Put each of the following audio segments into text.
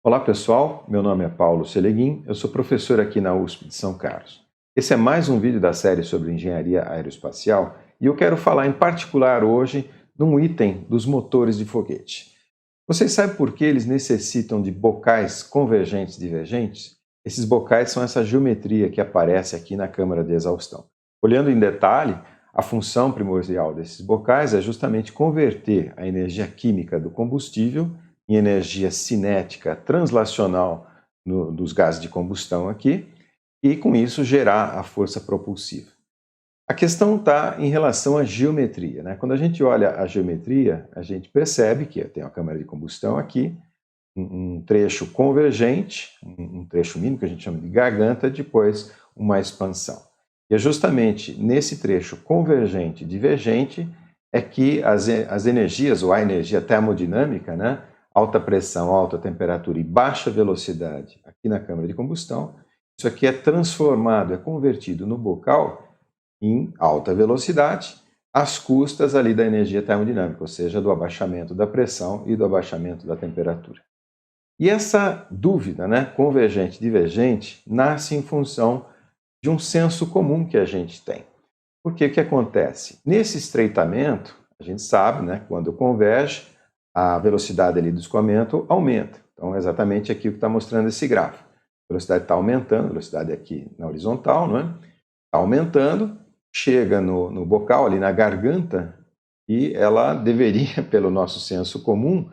Olá pessoal, meu nome é Paulo Seleguin, eu sou professor aqui na USP de São Carlos. Esse é mais um vídeo da série sobre engenharia aeroespacial e eu quero falar em particular hoje de um item dos motores de foguete. Vocês sabem por que eles necessitam de bocais convergentes e divergentes? Esses bocais são essa geometria que aparece aqui na câmara de exaustão. Olhando em detalhe, a função primordial desses bocais é justamente converter a energia química do combustível em energia cinética translacional dos gases de combustão aqui, e com isso gerar a força propulsiva. A questão está em relação à geometria, né? Quando a gente olha a geometria, a gente percebe que tem uma câmara de combustão aqui, um trecho convergente, um trecho mínimo que a gente chama de garganta, depois uma expansão. E é justamente nesse trecho convergente e divergente é que as energias, ou a energia termodinâmica, né? Alta pressão, alta temperatura e baixa velocidade aqui na câmara de combustão, isso aqui é transformado, é convertido no bocal em alta velocidade, às custas ali da energia termodinâmica, ou seja, do abaixamento da pressão e do abaixamento da temperatura. E essa dúvida, né, convergente e divergente, nasce em função de um senso comum que a gente tem. Porque o que acontece? Nesse estreitamento, a gente sabe, né, quando converge, a velocidade ali do escoamento aumenta. Então, é exatamente aqui o que está mostrando esse gráfico. A velocidade está aumentando, a velocidade aqui na horizontal, não é? Está aumentando, chega no bocal, ali na garganta, e ela deveria, pelo nosso senso comum,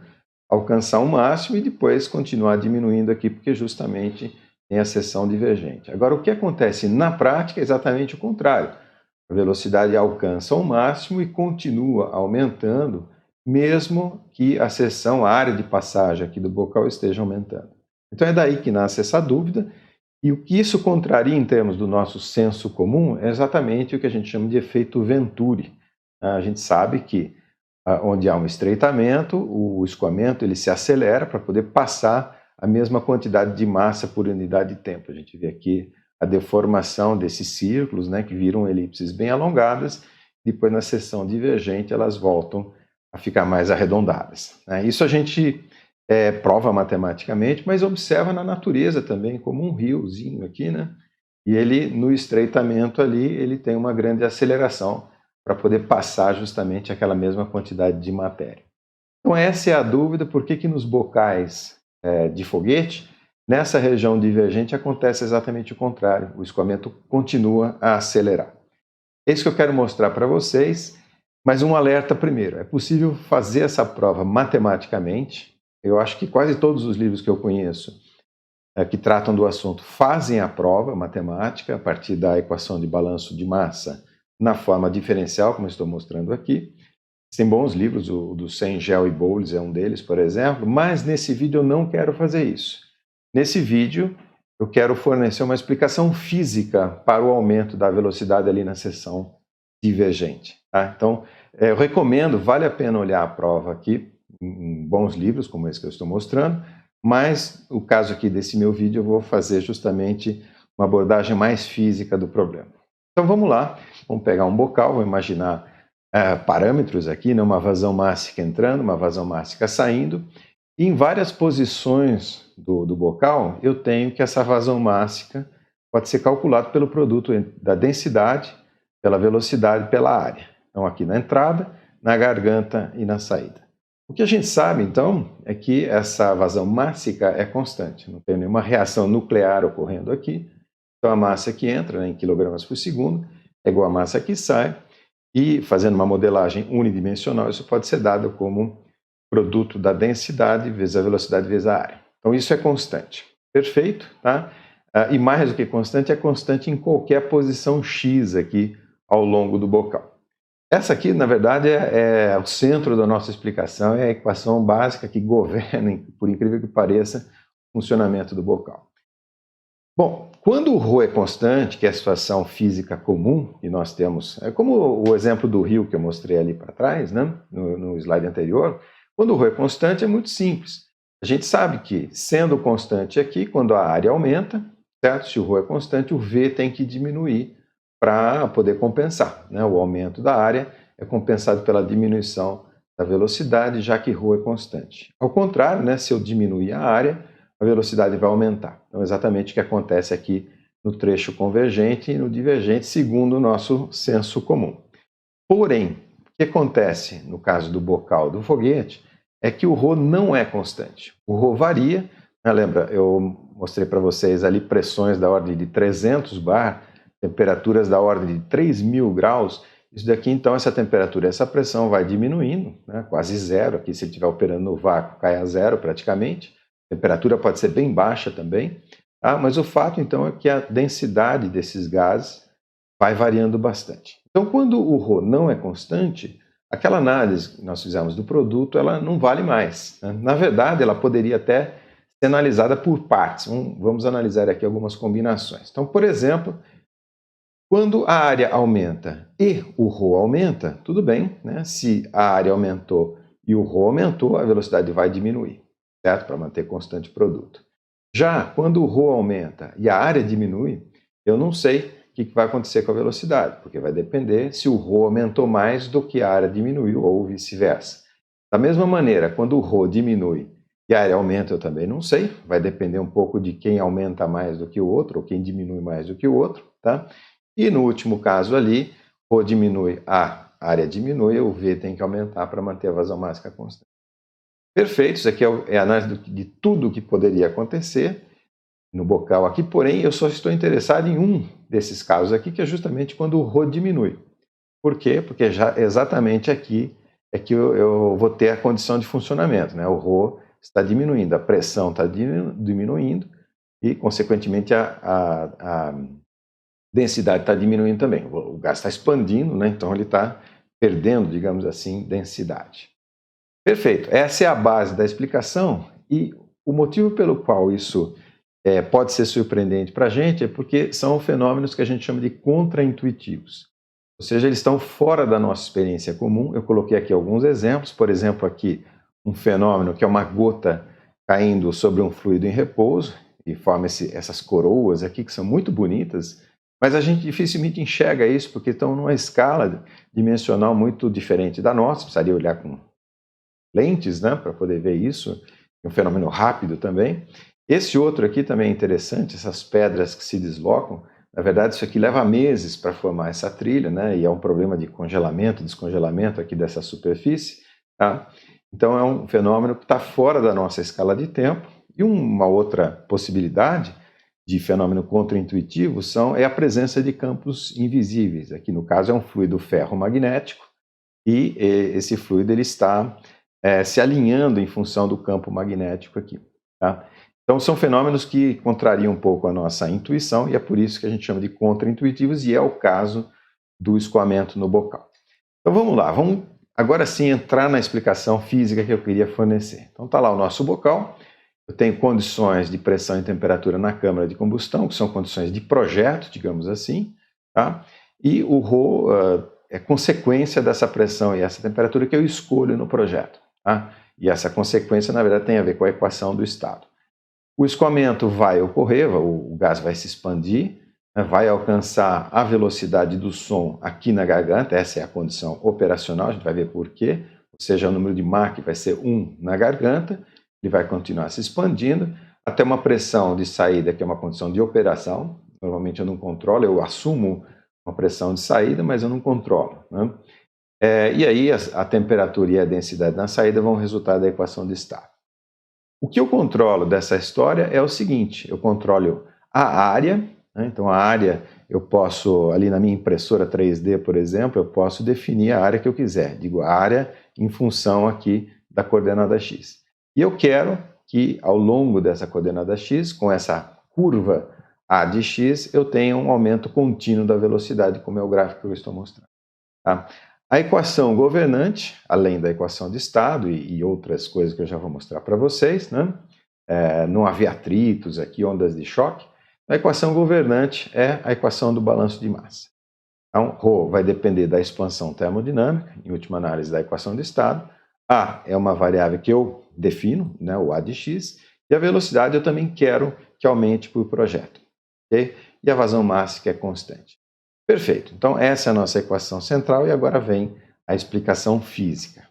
alcançar um máximo e depois continuar diminuindo aqui, porque justamente tem a seção divergente. Agora, o que acontece na prática é exatamente o contrário. A velocidade alcança o máximo e continua aumentando, mesmo que a seção, a área de passagem aqui do bocal esteja aumentando. Então é daí que nasce essa dúvida, e o que isso contraria em termos do nosso senso comum é exatamente o que a gente chama de efeito Venturi. A gente sabe que onde há um estreitamento, o escoamento ele se acelera para poder passar a mesma quantidade de massa por unidade de tempo. A gente vê aqui a deformação desses círculos, né, que viram elipses bem alongadas, depois na seção divergente elas voltam a ficar mais arredondadas. Né? Isso a gente prova matematicamente, mas observa na natureza também, como um riozinho aqui, né? E ele, no estreitamento ali, ele tem uma grande aceleração para poder passar justamente aquela mesma quantidade de matéria. Então essa é a dúvida, por que nos bocais de foguete, nessa região divergente acontece exatamente o contrário, o escoamento continua a acelerar. É isso que eu quero mostrar para vocês, mas um alerta primeiro, é possível fazer essa prova matematicamente. Eu acho que quase todos os livros que eu conheço que tratam do assunto fazem a prova matemática a partir da equação de balanço de massa na forma diferencial, como eu estou mostrando aqui. Tem bons livros, o do Sengel e Bowles é um deles, por exemplo, mas nesse vídeo eu não quero fazer isso. Nesse vídeo eu quero fornecer uma explicação física para o aumento da velocidade ali na seção divergente. Tá? Então, eu recomendo, vale a pena olhar a prova aqui, em bons livros como esse que eu estou mostrando, mas o caso aqui desse meu vídeo eu vou fazer justamente uma abordagem mais física do problema. Então vamos lá, vamos pegar um bocal, vou imaginar parâmetros aqui, né, uma vazão mássica entrando, uma vazão mássica saindo, e em várias posições do bocal eu tenho que essa vazão mássica pode ser calculada pelo produto da densidade, pela velocidade, pela área. Então aqui na entrada, na garganta e na saída. O que a gente sabe, então, é que essa vazão mássica é constante, não tem nenhuma reação nuclear ocorrendo aqui. Então, a massa que entra, né, em quilogramas por segundo é igual à massa que sai, e fazendo uma modelagem unidimensional, isso pode ser dado como produto da densidade vezes a velocidade vezes a área. Então, isso é constante. Perfeito, tá? E mais do que constante, é constante em qualquer posição x aqui ao longo do bocal. Essa aqui, na verdade, é o centro da nossa explicação, é a equação básica que governa, por incrível que pareça, o funcionamento do bocal. Bom, quando o ρ é constante, que é a situação física comum que nós temos, é como o exemplo do rio que eu mostrei ali para trás, né, no slide anterior, quando o ρ é constante é muito simples. A gente sabe que, sendo constante aqui, quando a área aumenta, certo? Se o ρ é constante, o V tem que diminuir para poder compensar, né? O aumento da área é compensado pela diminuição da velocidade, já que ρ é constante. Ao contrário, né, se eu diminuir a área, a velocidade vai aumentar. Então, exatamente o que acontece aqui no trecho convergente e no divergente, segundo o nosso senso comum. Porém, o que acontece no caso do bocal do foguete é que o Rho não é constante. O Rho varia, né? Lembra, eu mostrei para vocês ali pressões da ordem de 300 bar, temperaturas da ordem de 3.000 graus. Isso daqui, então, essa temperatura, essa pressão vai diminuindo, né? Quase zero. Aqui, se ele estiver operando no vácuo, cai a zero praticamente. A temperatura pode ser bem baixa também. Mas o fato, então, é que a densidade desses gases vai variando bastante. Então, quando o Rho não é constante, aquela análise que nós fizemos do produto, ela não vale mais, né? Na verdade, ela poderia até ser analisada por partes. Vamos analisar aqui algumas combinações. Então, por exemplo, quando a área aumenta e o Rho aumenta, tudo bem, né? Se a área aumentou e o Rho aumentou, a velocidade vai diminuir, certo? Para manter constante o produto. Já quando o Rho aumenta e a área diminui, eu não sei o que vai acontecer com a velocidade, porque vai depender se o Rho aumentou mais do que a área diminuiu ou vice-versa. Da mesma maneira, quando o Rho diminui e a área aumenta, eu também não sei, vai depender um pouco de quem aumenta mais do que o outro ou quem diminui mais do que o outro, tá? E no último caso ali, Rho diminui, a área diminui, o V tem que aumentar para manter a vazão máxima constante. Perfeito, isso aqui é a análise de tudo o que poderia acontecer no bocal aqui, porém eu só estou interessado em um desses casos aqui, que é justamente quando o Rho diminui. Por quê? Porque já exatamente aqui é que eu vou ter a condição de funcionamento, né? O Rho está diminuindo, a pressão está diminuindo e, consequentemente, a densidade está diminuindo também. O gás está expandindo, né? Então ele está perdendo, digamos assim, densidade. Perfeito, essa é a base da explicação e o motivo pelo qual isso pode ser surpreendente para a gente é porque são fenômenos que a gente chama de contraintuitivos. Ou seja, eles estão fora da nossa experiência comum. Eu coloquei aqui alguns exemplos, por exemplo, aqui um fenômeno que é uma gota caindo sobre um fluido em repouso e forma essas coroas aqui que são muito bonitas, mas a gente dificilmente enxerga isso porque estão numa escala dimensional muito diferente da nossa, precisaria olhar com lentes, né, para poder ver isso, é um fenômeno rápido também. Esse outro aqui também é interessante, essas pedras que se deslocam. Na verdade, isso aqui leva meses para formar essa trilha, né, e é um problema de congelamento, descongelamento aqui dessa superfície, tá? Então é um fenômeno que está fora da nossa escala de tempo. E uma outra possibilidade de fenômeno contraintuitivo é a presença de campos invisíveis. Aqui no caso é um fluido ferromagnético e esse fluido ele está se alinhando em função do campo magnético aqui, tá? Então são fenômenos que contrariam um pouco a nossa intuição e é por isso que a gente chama de contraintuitivos e é o caso do escoamento no bocal. Então vamos lá, vamos agora sim entrar na explicação física que eu queria fornecer. Então está lá o nosso bocal, eu tenho condições de pressão e temperatura na câmara de combustão, que são condições de projeto, digamos assim, tá? E o Rho é consequência dessa pressão e essa temperatura que eu escolho no projeto. Tá? E essa consequência, na verdade, tem a ver com a equação do estado. O escoamento vai ocorrer, o gás vai se expandir, né, vai alcançar a velocidade do som aqui na garganta, essa é a condição operacional, a gente vai ver por quê, ou seja, o número de Mach vai ser 1 na garganta, ele vai continuar se expandindo, até uma pressão de saída, que é uma condição de operação, normalmente eu não controlo, eu assumo uma pressão de saída, mas eu não controlo, né? E aí a temperatura e a densidade na saída vão resultar da equação de estado. O que eu controlo dessa história é o seguinte, eu controlo a área, né? Então a área eu posso, ali na minha impressora 3D, por exemplo, eu posso definir a área que eu quiser, digo a área em função aqui da coordenada x. E eu quero que ao longo dessa coordenada x, com essa curva a de x, eu tenha um aumento contínuo da velocidade, como é o gráfico que eu estou mostrando. Tá? A equação governante, além da equação de estado e outras coisas que eu já vou mostrar para vocês, né? Não havia atritos aqui, ondas de choque. A equação governante é a equação do balanço de massa. Então, Rho vai depender da expansão termodinâmica, em última análise da equação de estado. A é uma variável que eu defino, né, o A de x, e a velocidade eu também quero que aumente por projeto. Okay? E a vazão máxima é constante. Perfeito, então essa é a nossa equação central e agora vem a explicação física.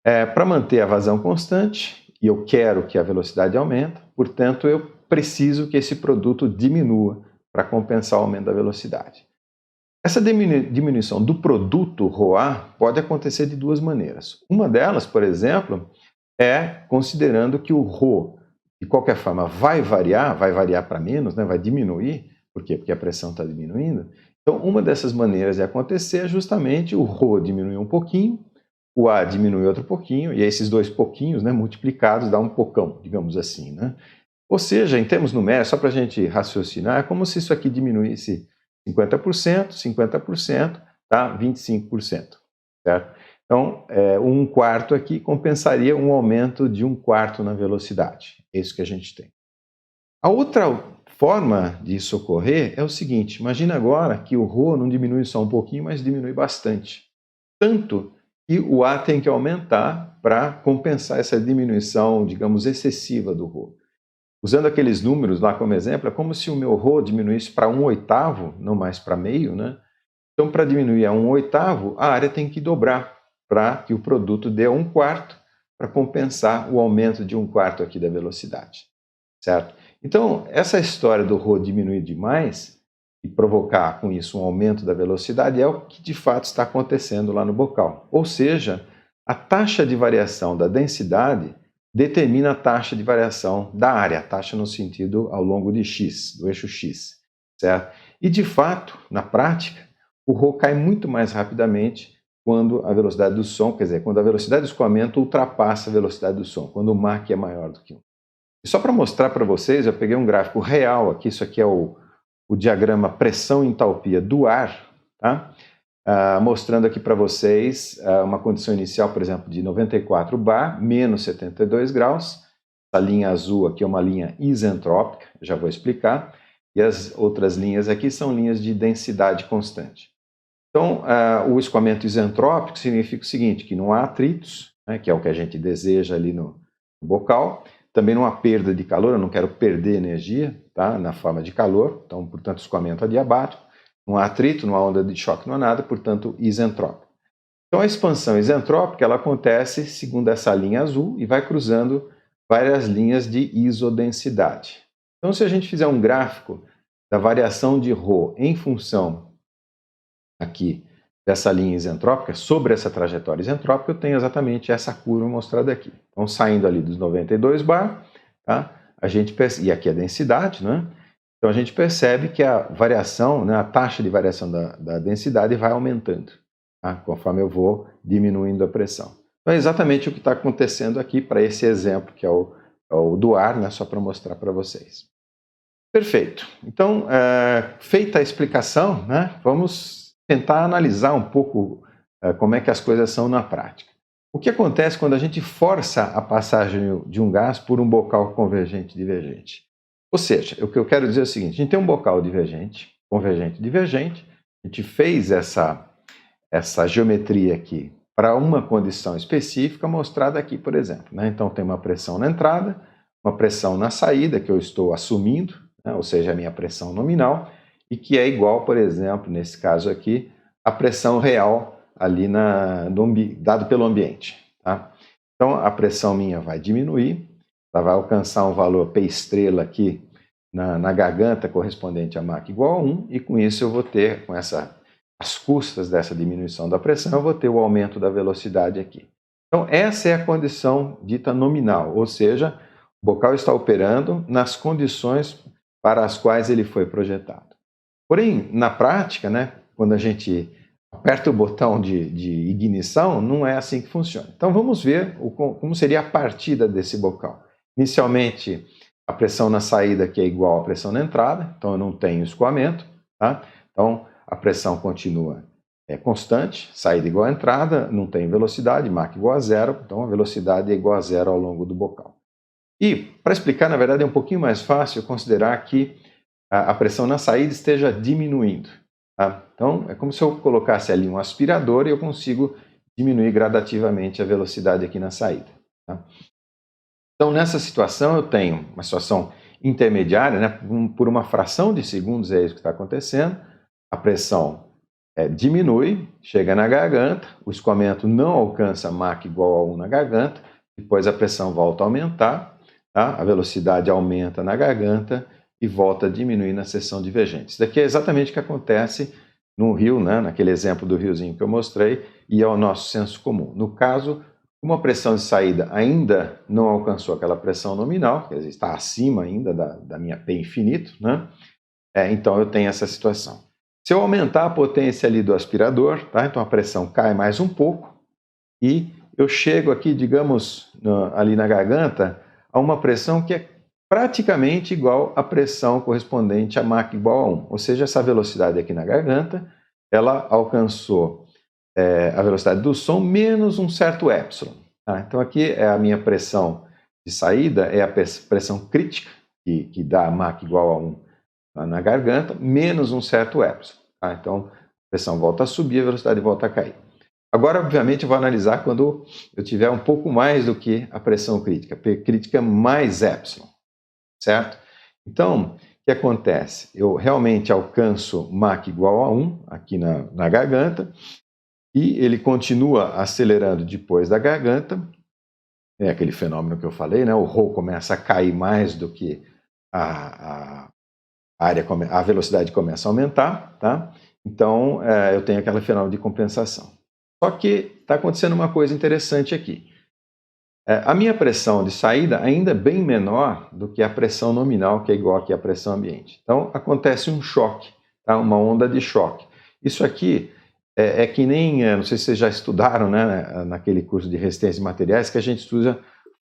Para manter a vazão constante e eu quero que a velocidade aumente, portanto, eu preciso que esse produto diminua para compensar o aumento da velocidade. Essa diminuição do produto ROA pode acontecer de duas maneiras. Uma delas, por exemplo, é considerando que o ρ, de qualquer forma, vai variar para menos, né? Vai diminuir. Por quê? Porque a pressão está diminuindo. Então, uma dessas maneiras de acontecer é justamente o ρ diminuir um pouquinho, o A diminui outro pouquinho, e esses dois pouquinhos, né, multiplicados dá um pocão, digamos assim, né? Ou seja, em termos numéricos, só para a gente raciocinar, é como se isso aqui diminuísse 50%, tá? 25%, certo? Então, um quarto aqui compensaria um aumento de um quarto na velocidade. É isso que a gente tem. A outra forma disso ocorrer é o seguinte: imagina agora que o ρ não diminui só um pouquinho, mas diminui bastante. Tanto que o A tem que aumentar para compensar essa diminuição, digamos, excessiva do ρ. Usando aqueles números lá como exemplo, é como se o meu ρ diminuísse para 1/8, não mais para meio, né? Então, para diminuir a 1/8, a área tem que dobrar para que o produto dê 1/4 para compensar o aumento de 1/4 aqui da velocidade, certo? Então, essa história do ρ diminuir demais e provocar com isso um aumento da velocidade é o que de fato está acontecendo lá no bocal. Ou seja, a taxa de variação da densidade determina a taxa de variação da área, a taxa no sentido ao longo de x, do eixo x, certo? E de fato, na prática, o ρ cai muito mais rapidamente quando a velocidade do som, quer dizer, quando a velocidade do escoamento ultrapassa a velocidade do som, quando o Mach é maior do que 1. E só para mostrar para vocês, eu peguei um gráfico real aqui, isso aqui é o diagrama pressão e entalpia do ar, tá? Mostrando aqui para vocês uma condição inicial, por exemplo, de 94 bar, menos 72 graus. Essa linha azul aqui é uma linha isentrópica, já vou explicar. E as outras linhas aqui são linhas de densidade constante. Então, o escoamento isentrópico significa o seguinte, que não há atritos, né, que é o que a gente deseja ali no bocal. Também não há perda de calor, eu não quero perder energia, tá, na forma de calor. Então, portanto, escoamento adiabático. Não há atrito, não há onda de choque, não há nada, portanto, isentrópico. Então, a expansão isentrópica ela acontece segundo essa linha azul e vai cruzando várias linhas de isodensidade. Então, se a gente fizer um gráfico da variação de ρ em função aqui dessa linha isentrópica, sobre essa trajetória isentrópica, eu tenho exatamente essa curva mostrada aqui. Então, saindo ali dos 92 bar, tá? A gente e aqui a densidade, né? Então, a gente percebe que a variação, né, a taxa de variação da densidade vai aumentando, tá? Conforme eu vou diminuindo a pressão. Então, é exatamente o que está acontecendo aqui para esse exemplo, que é o do ar, né, só para mostrar para vocês. Perfeito. Então, feita a explicação, né, vamos tentar analisar um pouco como é que as coisas são na prática. O que acontece quando a gente força a passagem de um gás por um bocal convergente divergente? Ou seja, o que eu quero dizer é o seguinte: a gente tem um bocal divergente, convergente, divergente, a gente fez essa geometria aqui para uma condição específica mostrada aqui, por exemplo, né? Então, tem uma pressão na entrada, uma pressão na saída, que eu estou assumindo, né? Ou seja, a minha pressão nominal, e que é igual, por exemplo, nesse caso aqui, à pressão real ali dado pelo ambiente, tá? Então, a pressão minha vai diminuir, ela vai alcançar um valor P estrela aqui na garganta correspondente a Mach igual a 1, e com isso eu vou ter, as custas dessa diminuição da pressão, eu vou ter o aumento da velocidade aqui. Então, essa é a condição dita nominal, ou seja, o bocal está operando nas condições para as quais ele foi projetado. Porém, na prática, né, quando a gente aperta o botão de ignição, não é assim que funciona. Então, vamos ver como seria a partida desse bocal. Inicialmente, a pressão na saída aqui é igual à pressão na entrada, então eu não tenho escoamento, tá? Então, a pressão continua constante, saída igual à entrada, não tem velocidade, Mach igual a zero, então a velocidade é igual a zero ao longo do bocal. E, para explicar, na verdade, é um pouquinho mais fácil considerar que a pressão na saída esteja diminuindo, tá? Então, é como se eu colocasse ali um aspirador e eu consigo diminuir gradativamente a velocidade aqui na saída, tá? Então, nessa situação, eu tenho uma situação intermediária, né? Por uma fração de segundos é isso que está acontecendo, a pressão diminui, chega na garganta, o escoamento não alcança Mach igual a 1 na garganta, depois a pressão volta a aumentar, tá? A velocidade aumenta na garganta e volta a diminuir na seção divergente. Isso daqui é exatamente o que acontece no rio, né? Naquele exemplo do riozinho que eu mostrei, e é o nosso senso comum. No caso, como a pressão de saída ainda não alcançou aquela pressão nominal, quer dizer, está acima ainda da minha P infinito, né? Então eu tenho essa situação. Se eu aumentar a potência ali do aspirador, tá? Então a pressão cai mais um pouco e eu chego aqui, digamos, ali na garganta, a uma pressão que é praticamente igual à pressão correspondente a Mach igual a 1. Ou seja, essa velocidade aqui na garganta, ela alcançou a velocidade do som menos um certo epsilon. Tá? Então aqui é a minha pressão de saída, é a pressão crítica, que dá Mach igual a 1 na garganta, menos um certo epsilon. Tá? Então a pressão volta a subir, a velocidade volta a cair. Agora, obviamente, eu vou analisar quando eu tiver um pouco mais do que a pressão crítica, P crítica mais epsilon, certo? Então, o que acontece? Eu realmente alcanço Mach igual a 1 aqui na garganta, e ele continua acelerando depois da garganta, é aquele fenômeno que eu falei, né? O Rho começa a cair mais do que a velocidade começa a aumentar, tá? Então, eu tenho aquele fenômeno de compensação. Só que está acontecendo uma coisa interessante aqui. A minha pressão de saída ainda é bem menor do que a pressão nominal, que é igual aqui à pressão ambiente. Então, acontece um choque, tá? Uma onda de choque. Isso aqui é que nem, não sei se vocês já estudaram, né, naquele curso de resistência de materiais, que a gente estuda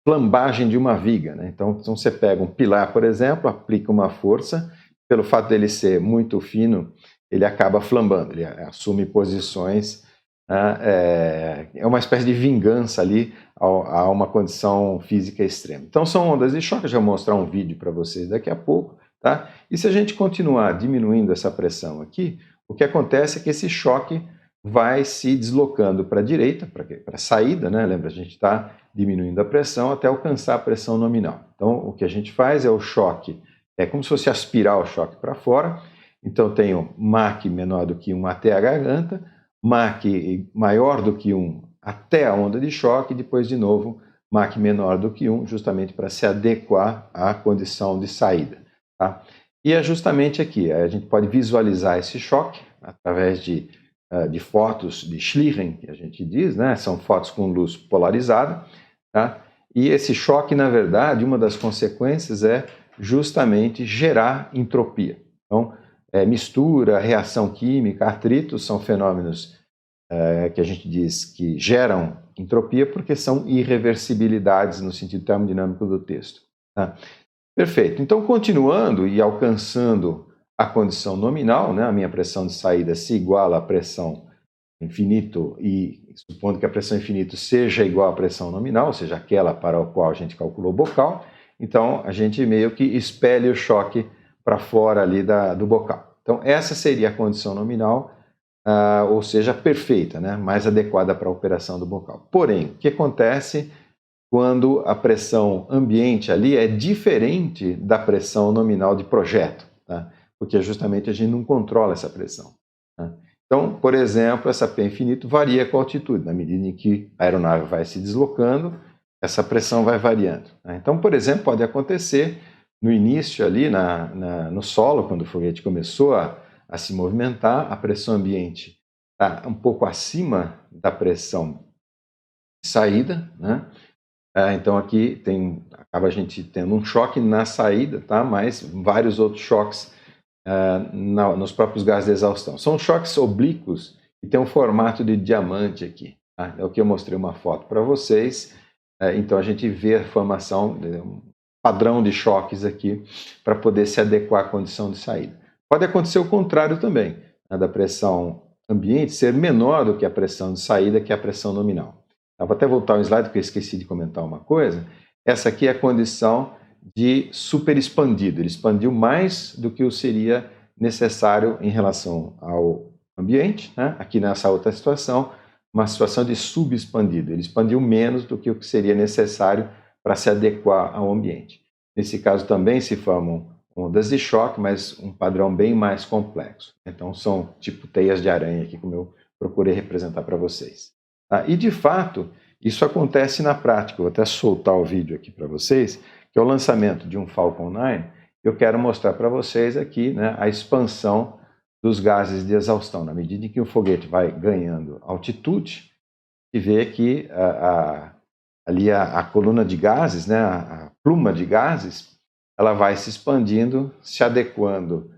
flambagem de uma viga, né? Então, você pega um pilar, por exemplo, aplica uma força, pelo fato dele ser muito fino, ele acaba flambando, ele assume posições. É uma espécie de vingança ali a uma condição física extrema. Então são ondas de choque, eu já vou mostrar um vídeo para vocês daqui a pouco, tá? E se a gente continuar diminuindo essa pressão aqui, o que acontece é que esse choque vai se deslocando para a direita, para a saída, né? Lembra, a gente está diminuindo a pressão até alcançar a pressão nominal. Então o que a gente faz é o choque, é como se fosse aspirar o choque para fora. Então eu tenho Mach menor do que 1 até a garganta, Mach maior do que 1 até a onda de choque, e depois de novo Mach menor do que 1, justamente para se adequar à condição de saída. Tá? E é justamente aqui, a gente pode visualizar esse choque através de fotos de Schlieren, que a gente diz, né? São fotos com luz polarizada. Tá? E esse choque, na verdade, uma das consequências é justamente gerar entropia. Então, mistura, reação química, atritos são fenômenos que a gente diz que geram entropia porque são irreversibilidades no sentido termodinâmico do texto. Tá? Perfeito. Então, continuando e alcançando a condição nominal, né, a minha pressão de saída se iguala à pressão infinito e supondo que a pressão infinito seja igual à pressão nominal, ou seja, aquela para a qual a gente calculou o bocal, então a gente meio que espelha o choque para fora ali do bocal. Então essa seria a condição nominal, ou seja, perfeita, né? Mais adequada para a operação do bocal. Porém, o que acontece quando a pressão ambiente ali é diferente da pressão nominal de projeto? Tá? Porque justamente a gente não controla essa pressão. Tá? Então, por exemplo, essa P infinito varia com a altitude. Na medida em que a aeronave vai se deslocando, essa pressão vai variando. Tá? Então, por exemplo, pode acontecer no início ali, no solo, quando o foguete começou a se movimentar, a pressão ambiente está um pouco acima da pressão de saída, né? Então aqui acaba a gente tendo um choque na saída, tá? Mas vários outros choques nos próprios gases de exaustão. São choques oblíquos e tem um formato de diamante aqui. Tá? É o que eu mostrei uma foto para vocês. Então a gente vê a formação, um padrão de choques aqui para poder se adequar à condição de saída. Pode acontecer o contrário também, né, da pressão ambiente ser menor do que a pressão de saída, que é a pressão nominal. Eu vou até voltar um slide porque eu esqueci de comentar uma coisa. Essa aqui é a condição de super expandido. Ele expandiu mais do que o seria necessário em relação ao ambiente, né? Aqui nessa outra situação, uma situação de subexpandido. Ele expandiu menos do que o que seria necessário para se adequar ao ambiente. Nesse caso também se formam ondas de choque, mas um padrão bem mais complexo. Então são tipo teias de aranha aqui, como eu procurei representar para vocês. E de fato, Isso acontece na prática. Vou até soltar o vídeo aqui para vocês, que é o lançamento de um Falcon 9. Eu quero mostrar para vocês aqui, né, a expansão dos gases de exaustão. Na medida em que o foguete vai ganhando altitude, e vê que ali a coluna de gases, né, a pluma de gases, ela vai se expandindo, se adequando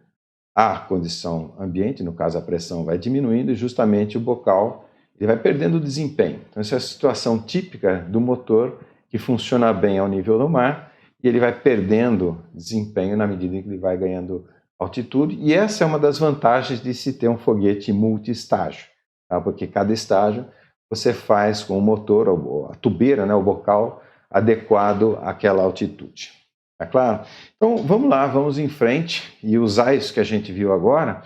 à condição ambiente, no caso a pressão vai diminuindo e justamente o bocal ele vai perdendo desempenho. Então essa é a situação típica do motor que funciona bem ao nível do mar e ele vai perdendo desempenho na medida em que ele vai ganhando altitude, e essa é uma das vantagens de se ter um foguete multi-estágio, tá? Porque cada estágio você faz com o motor, a tubeira, né, o bocal adequado àquela altitude. Tá claro? Então vamos lá, vamos em frente e usar isso que a gente viu agora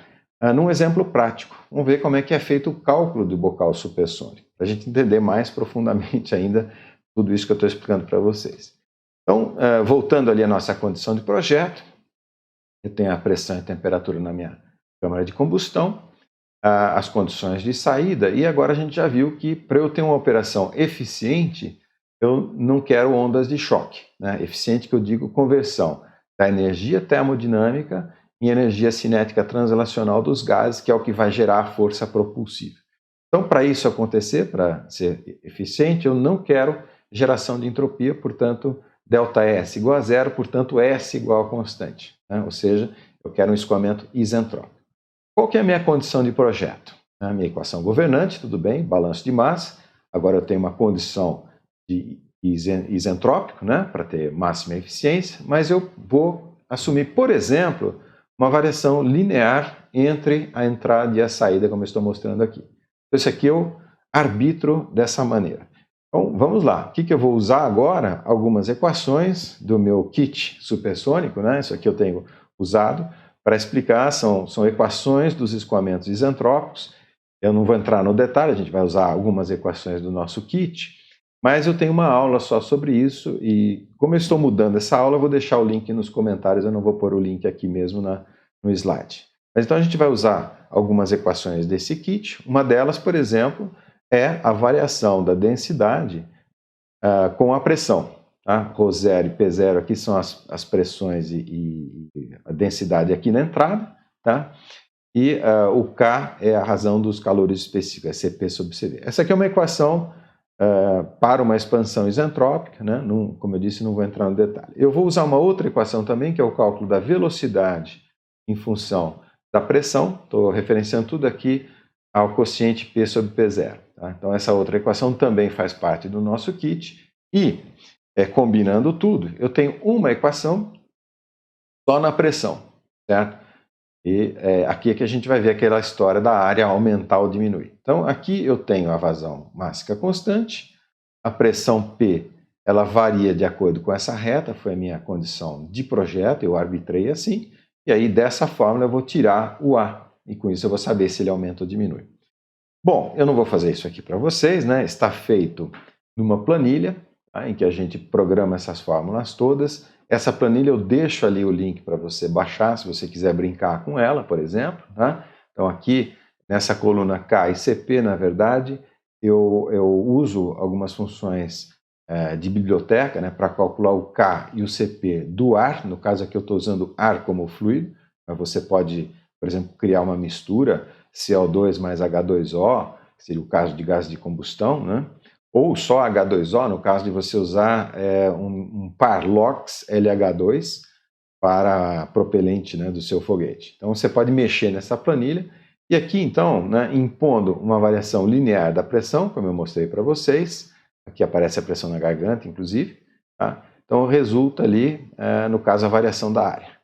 num exemplo prático. Vamos ver como é que é feito o cálculo do bocal supersônico, para a gente entender mais profundamente ainda tudo isso que eu estou explicando para vocês. Então, voltando ali à nossa condição de projeto, eu tenho a pressão e a temperatura na minha câmara de combustão, as condições de saída, e agora a gente já viu que para eu ter uma operação eficiente, eu não quero ondas de choque, né? Eficiente que eu digo conversão da energia termodinâmica em energia cinética translacional dos gases, que é o que vai gerar a força propulsiva. Então, para isso acontecer, para ser eficiente, eu não quero geração de entropia, portanto, ΔS igual a zero, portanto, S igual a constante, né? Ou seja, eu quero um escoamento isentrópico. Qual que é a minha condição de projeto? A minha equação governante, tudo bem, balanço de massa. Agora eu tenho uma condição de isentrópico, né, para ter máxima eficiência, mas eu vou assumir, por exemplo, uma variação linear entre a entrada e a saída, como eu estou mostrando aqui. Então, esse aqui eu arbitro dessa maneira. Então, vamos lá. O que eu vou usar agora? Algumas equações do meu kit supersônico, né? Isso aqui eu tenho usado para explicar, são equações dos escoamentos isentrópicos. Eu não vou entrar no detalhe, a gente vai usar algumas equações do nosso kit, mas eu tenho uma aula só sobre isso e como eu estou mudando essa aula, eu vou deixar o link nos comentários, eu não vou pôr o link aqui mesmo no slide. Mas então a gente vai usar algumas equações desse kit. Uma delas, por exemplo, é a variação da densidade com a pressão. Tá? Ρ0 e P0 aqui são as pressões e a densidade aqui na entrada, tá? E o K é a razão dos calores específicos, é CP sobre CV. Essa aqui é uma equação para uma expansão isentrópica, né? Como eu disse, não vou entrar no detalhe. Eu vou usar uma outra equação também, que é o cálculo da velocidade em função da pressão. Estou referenciando tudo aqui ao quociente P sobre P0. Tá? Então essa outra equação também faz parte do nosso kit e combinando tudo, eu tenho uma equação só na pressão, certo? E aqui é que a gente vai ver aquela história da área aumentar ou diminuir. Então, aqui eu tenho a vazão mássica constante, a pressão P, ela varia de acordo com essa reta, foi a minha condição de projeto, eu arbitrei assim, e aí dessa fórmula eu vou tirar o A, e com isso eu vou saber se ele aumenta ou diminui. Bom, eu não vou fazer isso aqui para vocês, né? Está feito numa planilha, em que a gente programa essas fórmulas todas. Essa planilha eu deixo ali o link para você baixar, se você quiser brincar com ela, por exemplo. Tá? Então aqui, nessa coluna K e CP, na verdade, eu uso algumas funções de biblioteca, né, para calcular o K e o CP do ar. No caso aqui eu estou usando ar como fluido, mas você pode, por exemplo, criar uma mistura CO2 mais H2O, que seria o caso de gás de combustão, né? Ou só H2O, no caso de você usar um par LOX LH2 para propelente, né, do seu foguete. Então você pode mexer nessa planilha e aqui então, né, impondo uma variação linear da pressão, como eu mostrei para vocês, aqui aparece a pressão na garganta inclusive, tá? Então resulta ali, no caso, a variação da área.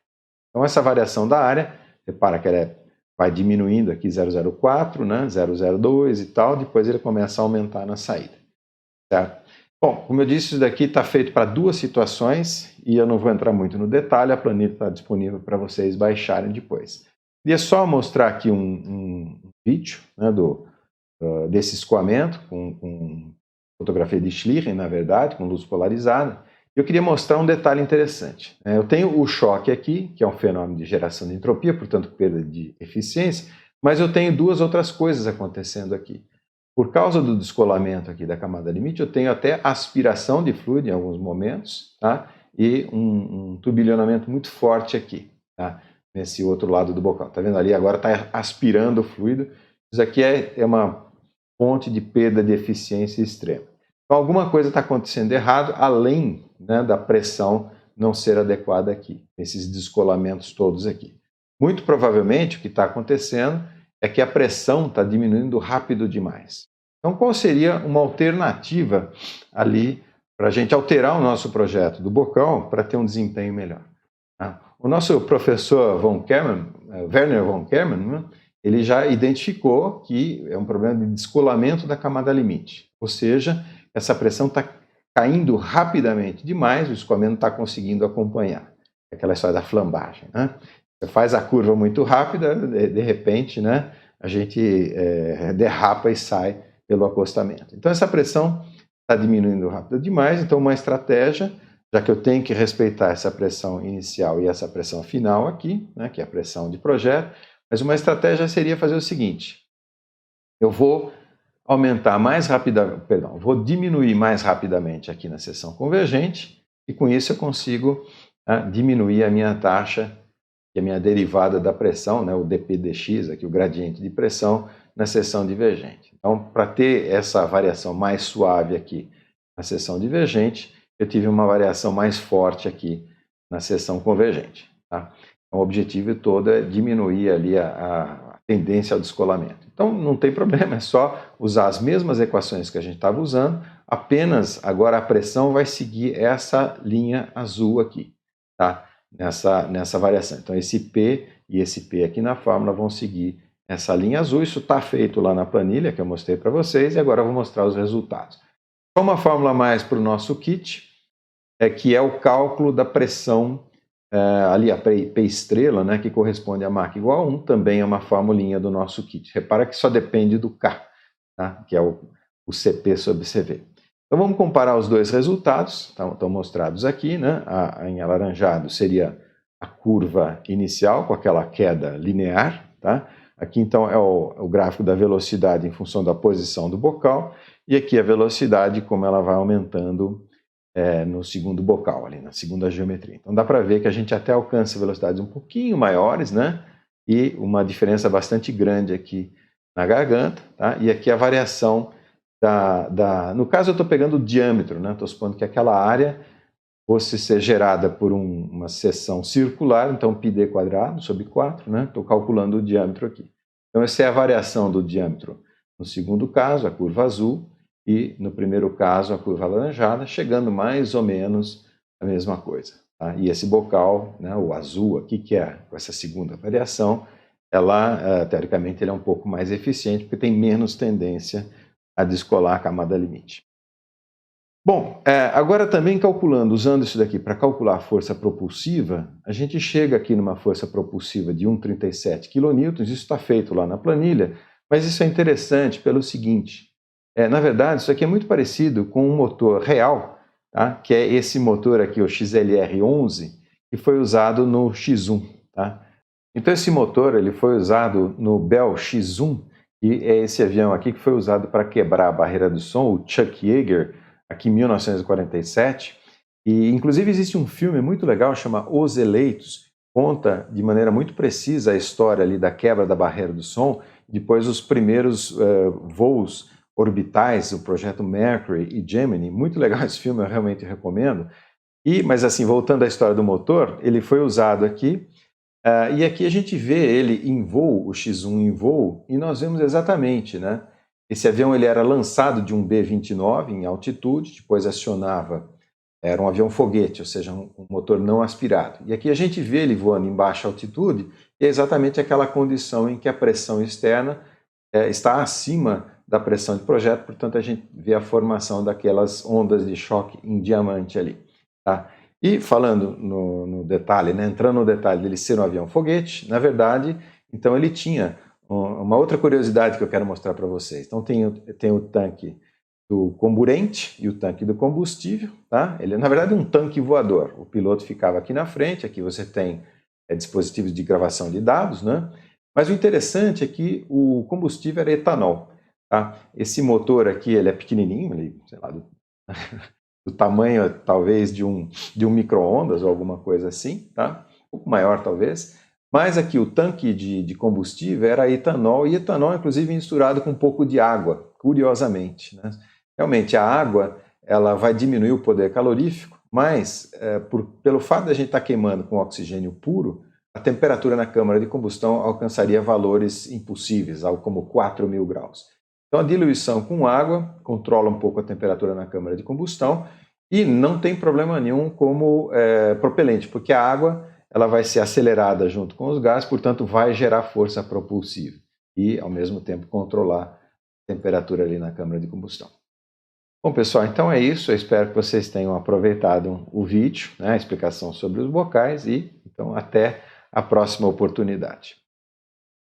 Então essa variação da área, repara que ela vai diminuindo aqui 0,04, né, 0,02 e tal, depois ele começa a aumentar na saída. Certo? Bom, como eu disse, isso daqui está feito para duas situações e eu não vou entrar muito no detalhe, a planilha está disponível para vocês baixarem depois. Queria só mostrar aqui um vídeo, né, desse escoamento com fotografia de Schlieren, na verdade, com luz polarizada. Eu queria mostrar um detalhe interessante. Eu tenho o choque aqui, que é um fenômeno de geração de entropia, portanto perda de eficiência, mas eu tenho duas outras coisas acontecendo aqui. por causa do descolamento aqui da camada limite, eu tenho até aspiração de fluido em alguns momentos, tá? E um turbilhonamento muito forte aqui, tá? Nesse outro lado do bocal. Tá vendo ali? Agora está aspirando o fluido. Isso aqui é uma fonte de perda de eficiência extrema. Então, alguma coisa está acontecendo errado, além, né, da pressão não ser adequada aqui, esses descolamentos todos aqui. Muito provavelmente, o que está acontecendo é que a pressão está diminuindo rápido demais. Então, qual seria uma alternativa ali para a gente alterar o nosso projeto do bocal para ter um desempenho melhor? Tá? O nosso professor Werner von Kerman, né, ele já identificou que é um problema de descolamento da camada limite, ou seja, essa pressão está caindo rapidamente demais, o escoamento não está conseguindo acompanhar. Aquela história da flambagem, né? Você faz a curva muito rápida, de repente, né, a gente derrapa e sai pelo acostamento. Então, essa pressão está diminuindo rápido demais, então uma estratégia, já que eu tenho que respeitar essa pressão inicial e essa pressão final aqui, né, que é a pressão de projeto, mas uma estratégia seria fazer o seguinte: eu vou aumentar mais rapidamente, vou diminuir mais rapidamente aqui na seção convergente, e com isso eu consigo diminuir a minha taxa, que é a minha derivada da pressão, né, o dPdx, aqui o gradiente de pressão, na seção divergente. Então, para ter essa variação mais suave aqui na seção divergente, eu tive uma variação mais forte aqui na seção convergente. Tá? Então, o objetivo todo é diminuir ali a tendência ao descolamento. Então, não tem problema, é só usar as mesmas equações que a gente estava usando, apenas agora a pressão vai seguir essa linha azul aqui, tá? Nessa variação. Então, esse P e esse P aqui na fórmula vão seguir essa linha azul. Isso está feito lá na planilha que eu mostrei para vocês, e agora eu vou mostrar os resultados. Só uma fórmula a mais para o nosso kit, que é o cálculo da pressão ali, a P estrela, né, que corresponde a Mach igual a 1, também é uma formulinha do nosso kit. Repara que só depende do K, tá? Que é o CP sobre CV. Então vamos comparar os dois resultados, estão mostrados aqui, né? Em alaranjado seria a curva inicial com aquela queda linear, tá? Aqui então é o gráfico da velocidade em função da posição do bocal, e aqui a velocidade como ela vai aumentando no segundo bocal, ali na segunda geometria. Então dá para ver que a gente até alcança velocidades um pouquinho maiores, né? E uma diferença bastante grande aqui na garganta, tá? E aqui a variação no caso eu estou pegando o diâmetro, né? Estou supondo que aquela área fosse ser gerada por uma seção circular, então πd quadrado sobre 4, né? Estou calculando o diâmetro aqui. Então essa é a variação do diâmetro no segundo caso, a curva azul, e no primeiro caso a curva alaranjada, chegando mais ou menos a mesma coisa. Tá? E esse bocal, né, o azul aqui, que é com essa segunda variação, ela, teoricamente, ele é um pouco mais eficiente, porque tem menos tendência a descolar a camada limite. Bom, agora também calculando, usando isso daqui para calcular a força propulsiva, a gente chega aqui numa força propulsiva de 1,37 kN, isso está feito lá na planilha, mas isso é interessante pelo seguinte, na verdade isso aqui é muito parecido com um motor real, tá? Que é esse motor aqui, o XLR11, que foi usado no X1. Tá? Então esse motor ele foi usado no Bell X1, que é esse avião aqui que foi usado para quebrar a barreira do som, o Chuck Yeager, aqui em 1947, e inclusive existe um filme muito legal, chama Os Eleitos, conta de maneira muito precisa a história ali da quebra da barreira do som, depois os primeiros voos orbitais, o projeto Mercury e Gemini, muito legal esse filme, eu realmente recomendo, mas assim, voltando à história do motor, ele foi usado aqui, e aqui a gente vê ele em voo, o X1 em voo, e nós vemos exatamente, né? Esse avião ele era lançado de um B-29 em altitude, depois acionava, era um avião foguete, ou seja, um motor não aspirado. E aqui a gente vê ele voando em baixa altitude, e é exatamente aquela condição em que a pressão externa está acima da pressão de projeto, portanto a gente vê a formação daquelas ondas de choque em diamante ali. Tá? E falando no detalhe, né, entrando no detalhe dele ser um avião foguete, na verdade, então ele tinha uma outra curiosidade que eu quero mostrar para vocês. Então tem o tanque do comburente e o tanque do combustível, tá? Ele é na verdade um tanque voador. O piloto ficava aqui na frente, aqui você tem dispositivos de gravação de dados, né? Mas o interessante é que o combustível era etanol. tá? Esse motor aqui, ele é pequenininho, ele, sei lá, do tamanho talvez de um micro-ondas ou alguma coisa assim, tá? Um pouco maior talvez, mas aqui o tanque de combustível era etanol, e etanol inclusive misturado com um pouco de água, curiosamente, né? Realmente a água ela vai diminuir o poder calorífico, mas pelo fato de a gente estar queimando com oxigênio puro, a temperatura na câmara de combustão alcançaria valores impossíveis, algo como 4.000 graus. Então a diluição com água controla um pouco a temperatura na câmara de combustão e não tem problema nenhum como propelente, porque a água ela vai ser acelerada junto com os gases, portanto vai gerar força propulsiva e ao mesmo tempo controlar a temperatura ali na câmara de combustão. Bom pessoal, então é isso, eu espero que vocês tenham aproveitado o vídeo, né, a explicação sobre os bocais, e então até a próxima oportunidade.